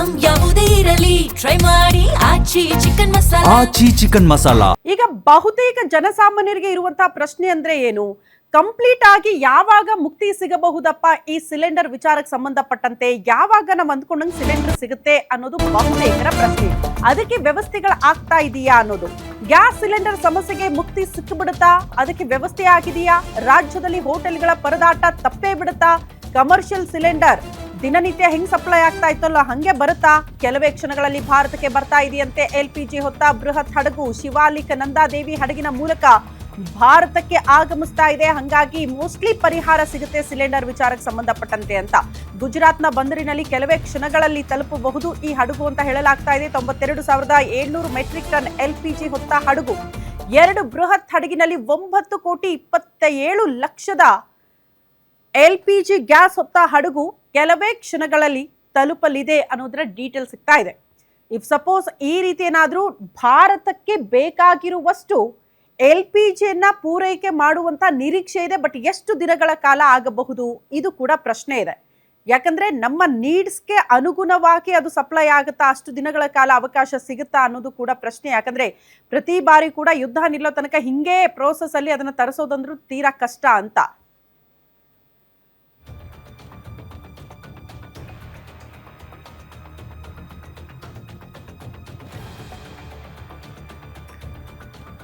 Item ಯಾವುದೇ ಇರಲಿ try ಮಾಡಿ ಆಚಿ ಚಿಕನ್ ಮಸಾಲಾ. ಆಚಿ ಚಿಕನ್ ಮಸಾಲಾ. ಈಗ ಬಹುತೇಕ ಜನಸಾಮಾನ್ಯರಿಗೆ ಇರುವಂತಹ ಪ್ರಶ್ನೆ ಅಂದ್ರೆ ಏನು? ಕಂಪ್ಲೀಟ್ ಆಗಿ ಯಾವಾಗ ಮುಕ್ತಿ ಸಿಗಬಹುದಪ್ಪ ಈ ಸಿಲಿಂಡರ್ ವಿಚಾರಕ್ಕೆ ಸಂಬಂಧಪಟ್ಟಂತೆ, ಯಾವಾಗ ನಾವು ಅಂದ್ಕೊಂಡಂಗೆ ಸಿಲಿಂಡರ್ ಸಿಗುತ್ತೆ ಅನ್ನೋದು ಬಹುತೇಕರ ಪ್ರಶ್ನೆ. ಅದಕ್ಕೆ ವ್ಯವಸ್ಥೆಗಳು ಆಗ್ತಾ ಇದೆಯಾ ಅನ್ನೋದು. ಗ್ಯಾಸ್ ಸಿಲಿಂಡರ್ ಸಮಸ್ಯೆಗೆ ಮುಕ್ತಿ ಸಿಕ್ಕಿಬಿಡುತ್ತಾ? ಅದಕ್ಕೆ ವ್ಯವಸ್ಥೆ ಆಗಿದೆಯಾ? ರಾಜ್ಯದಲ್ಲಿ ಹೋಟೆಲ್ಗಳ ಪರದಾಟ ತಪ್ಪೇ ಬಿಡುತ್ತಾ? ಕಮರ್ಷಿಯಲ್ ಸಿಲಿಂಡರ್ ದಿನನಿತ್ಯ ಹೆಂಗ್ ಸಪ್ಲೈ ಆಗ್ತಾ ಇತ್ತಲ್ಲ ಹಂಗೆ ಬರುತ್ತಾ? ಕೆಲವೇ ಕ್ಷಣಗಳಲ್ಲಿ ಭಾರತಕ್ಕೆ ಬರ್ತಾ ಇದೆಯಂತೆ LPG ಹೊತ್ತ ಬೃಹತ್ ಹಡಗು. ಶಿವಾಲಿಕ್ ನಂದಾದೇವಿ ಹಡಗಿನ ಮೂಲಕ ಭಾರತಕ್ಕೆ ಆಗಮಿಸ್ತಾ ಇದೆ. ಹಂಗಾಗಿ ಮೋಸ್ಟ್ಲಿ ಪರಿಹಾರ ಸಿಗುತ್ತೆ ಸಿಲಿಂಡರ್ ವಿಚಾರಕ್ಕೆ ಸಂಬಂಧಪಟ್ಟಂತೆ ಅಂತ. ಗುಜರಾತ್ನ ಬಂದರಿನಲ್ಲಿ ಕೆಲವೇ ಕ್ಷಣಗಳಲ್ಲಿ ತಲುಪಬಹುದು ಈ ಹಡಗು ಅಂತ ಹೇಳಲಾಗ್ತಾ ಇದೆ. 92,700 ಮೆಟ್ರಿಕ್ ಟನ್ LPG ಹೊತ್ತ ಹಡಗು. 2 ಬೃಹತ್ ಹಡಗಿನಲ್ಲಿ 9,27,00,000 LPG ಗ್ಯಾಸ್ ಹೊತ್ತ ಹಡಗು ಕೆಲವೇ ಕ್ಷಣಗಳಲ್ಲಿ ತಲುಪಲಿದೆ ಅನ್ನೋದರ ಡೀಟೇಲ್ ಸಿಗ್ತಾ ಇದೆ. ಇಫ್ ಸಪೋಸ್ ಈ ರೀತಿ ಏನಾದರೂ ಭಾರತಕ್ಕೆ ಬೇಕಾಗಿರುವಷ್ಟು LPGಯನ್ನ ಪೂರೈಕೆ ಮಾಡುವಂತ ನಿರೀಕ್ಷೆ ಇದೆ. ಬಟ್ ಎಷ್ಟು ದಿನಗಳ ಕಾಲ ಆಗಬಹುದು ಇದು ಕೂಡ ಪ್ರಶ್ನೆ ಇದೆ. ಯಾಕಂದ್ರೆ ನಮ್ಮ ನೀಡ್ಸ್ಗೆ ಅನುಗುಣವಾಗಿ ಅದು ಸಪ್ಲೈ ಆಗುತ್ತಾ, ಅಷ್ಟು ದಿನಗಳ ಕಾಲ ಅವಕಾಶ ಸಿಗುತ್ತಾ ಅನ್ನೋದು ಕೂಡ ಪ್ರಶ್ನೆ. ಯಾಕಂದ್ರೆ ಪ್ರತಿ ಬಾರಿ ಕೂಡ ಯುದ್ಧ ನಿಲ್ಲೋ ತನಕ ಹಿಂಗೆ ಪ್ರೋಸೆಸ್ ಅಲ್ಲಿ ಅದನ್ನ ತರಿಸೋದಂದ್ರೂ ತೀರಾ ಕಷ್ಟ ಅಂತ.